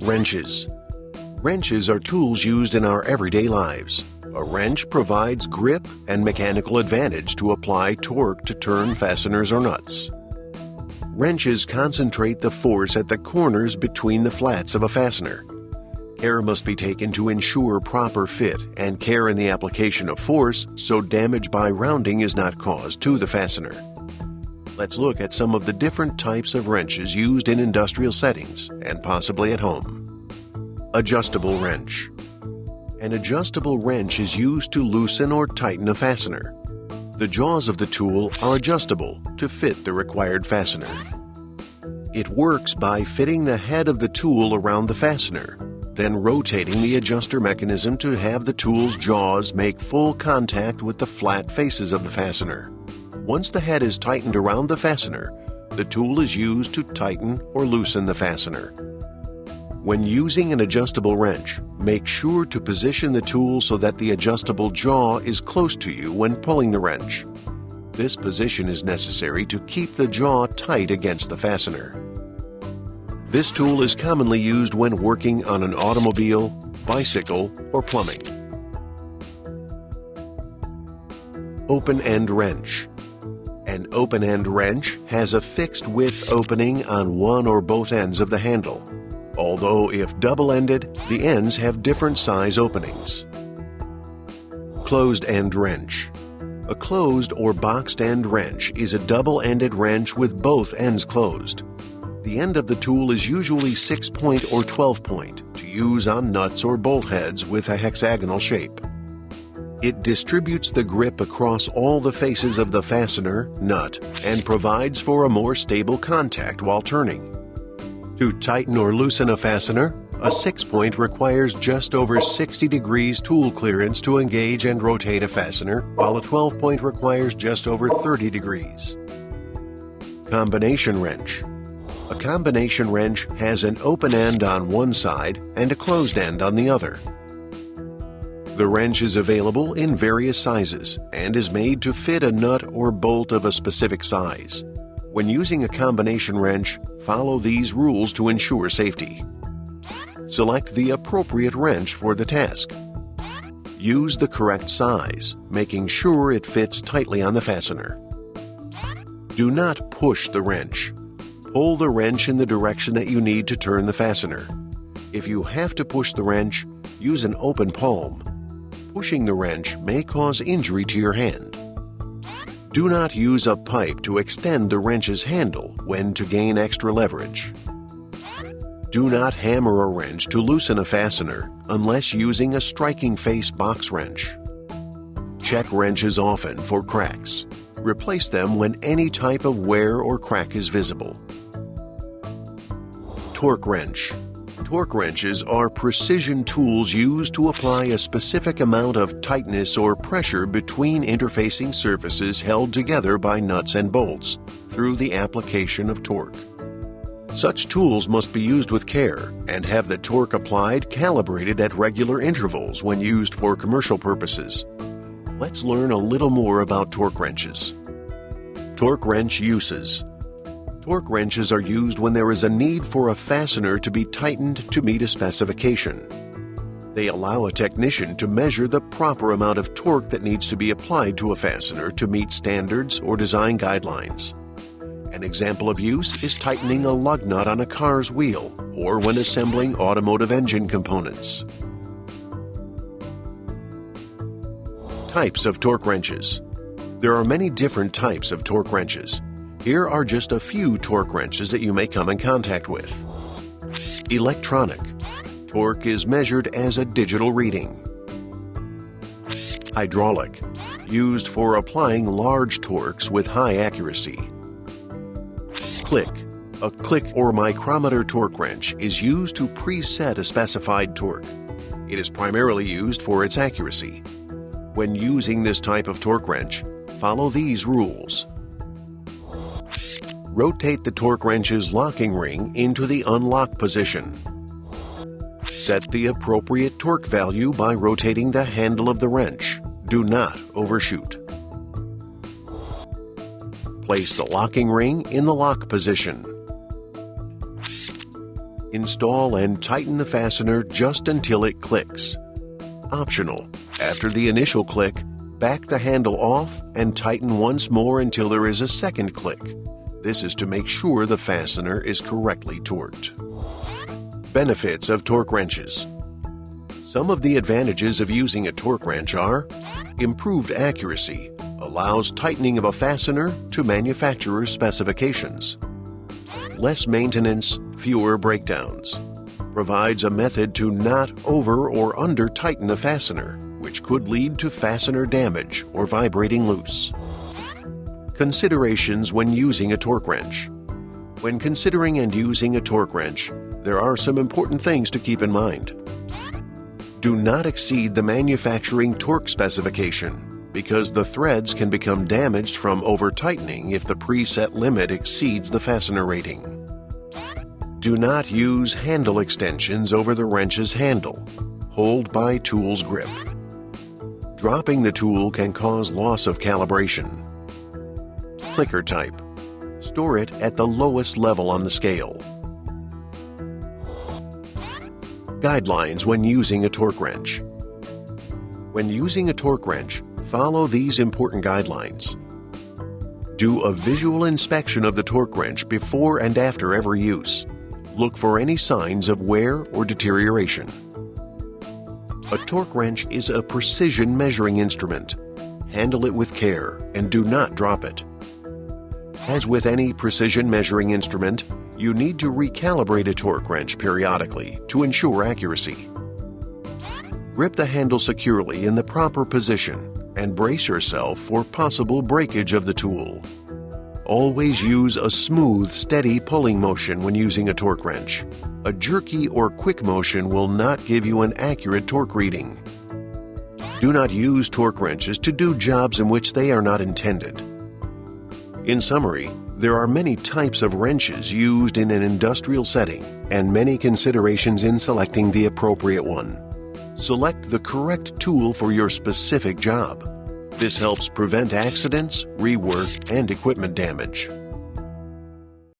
Wrenches. Wrenches are tools used in our everyday lives. A wrench provides grip and mechanical advantage to apply torque to turn fasteners or nuts. Wrenches concentrate the force at the corners between the flats of a fastener. Care must be taken to ensure proper fit and care in the application of force so damage by rounding is not caused to the fastener. Let's look at some of the different types of wrenches used in industrial settings and possibly at home. Adjustable wrench. An adjustable wrench is used to loosen or tighten a fastener. The jaws of the tool are adjustable to fit the required fastener. It works by fitting the head of the tool around the fastener, then rotating the adjuster mechanism to have the tool's jaws make full contact with the flat faces of the fastener. Once the head is tightened around the fastener, the tool is used to tighten or loosen the fastener. When using an adjustable wrench, make sure to position the tool so that the adjustable jaw is close to you when pulling the wrench. This position is necessary to keep the jaw tight against the fastener. This tool is commonly used when working on an automobile, bicycle, or plumbing. Open-end wrench. An open-end wrench has a fixed width opening on one or both ends of the handle. Although if double-ended, the ends have different size openings. Closed-end wrench. A closed or boxed-end wrench is a double-ended wrench with both ends closed. The end of the tool is usually 6-point or 12-point to use on nuts or bolt heads with a hexagonal shape. It distributes the grip across all the faces of the fastener, nut, and provides for a more stable contact while turning. To tighten or loosen a fastener, a 6-point requires just over 60 degrees tool clearance to engage and rotate a fastener, while a 12-point requires just over 30 degrees. Combination wrench. A combination wrench has an open end on one side and a closed end on the other. The wrench is available in various sizes and is made to fit a nut or bolt of a specific size. When using a combination wrench, follow these rules to ensure safety. Select the appropriate wrench for the task. Use the correct size, making sure it fits tightly on the fastener. Do not push the wrench. Pull the wrench in the direction that you need to turn the fastener. If you have to push the wrench, use an open palm. Pushing the wrench may cause injury to your hand. Do not use a pipe to extend the wrench's handle when to gain extra leverage. Do not hammer a wrench to loosen a fastener unless using a striking face box wrench. Check wrenches often for cracks. Replace them when any type of wear or crack is visible. Torque wrench. Torque wrenches are precision tools used to apply a specific amount of tightness or pressure between interfacing surfaces held together by nuts and bolts through the application of torque. Such tools must be used with care and have the torque applied calibrated at regular intervals when used for commercial purposes. Let's learn a little more about torque wrenches. Torque wrench uses. Torque wrenches are used when there is a need for a fastener to be tightened to meet a specification. They allow a technician to measure the proper amount of torque that needs to be applied to a fastener to meet standards or design guidelines. An example of use is tightening a lug nut on a car's wheel or when assembling automotive engine components. Types of torque wrenches. There are many different types of torque wrenches. Here are just a few torque wrenches that you may come in contact with. Electronic. Torque is measured as a digital reading. Hydraulic. Used for applying large torques with high accuracy. Click. A click or micrometer torque wrench is used to preset a specified torque. It is primarily used for its accuracy. When using this type of torque wrench, follow these rules. Rotate the torque wrench's locking ring into the unlock position. Set the appropriate torque value by rotating the handle of the wrench. Do not overshoot. Place the locking ring in the lock position. Install and tighten the fastener just until it clicks. Optional. After the initial click, back the handle off and tighten once more until there is a second click. This is to make sure the fastener is correctly torqued. Benefits of torque wrenches. Some of the advantages of using a torque wrench are: improved accuracy, allows tightening of a fastener to manufacturer's specifications. Less maintenance, fewer breakdowns. Provides a method to not over or under tighten a fastener, which could lead to fastener damage or vibrating loose. Considerations when using a torque wrench. When considering and using a torque wrench, there are some important things to keep in mind. Do not exceed the manufacturing torque specification, because the threads can become damaged from over-tightening if the preset limit exceeds the fastener rating. Do not use handle extensions over the wrench's handle. Hold by tool's grip. Dropping the tool can cause loss of calibration. Clicker type. Store it at the lowest level on the scale. Guidelines when using a torque wrench. When using a torque wrench, follow these important guidelines. Do a visual inspection of the torque wrench before and after every use. Look for any signs of wear or deterioration. A torque wrench is a precision measuring instrument. Handle it with care and do not drop it. As with any precision measuring instrument, you need to recalibrate a torque wrench periodically to ensure accuracy. Grip the handle securely in the proper position and brace yourself for possible breakage of the tool. Always use a smooth, steady pulling motion when using a torque wrench. A jerky or quick motion will not give you an accurate torque reading. Do not use torque wrenches to do jobs in which they are not intended. In summary, there are many types of wrenches used in an industrial setting and many considerations in selecting the appropriate one. Select the correct tool for your specific job. This helps prevent accidents, rework, and equipment damage.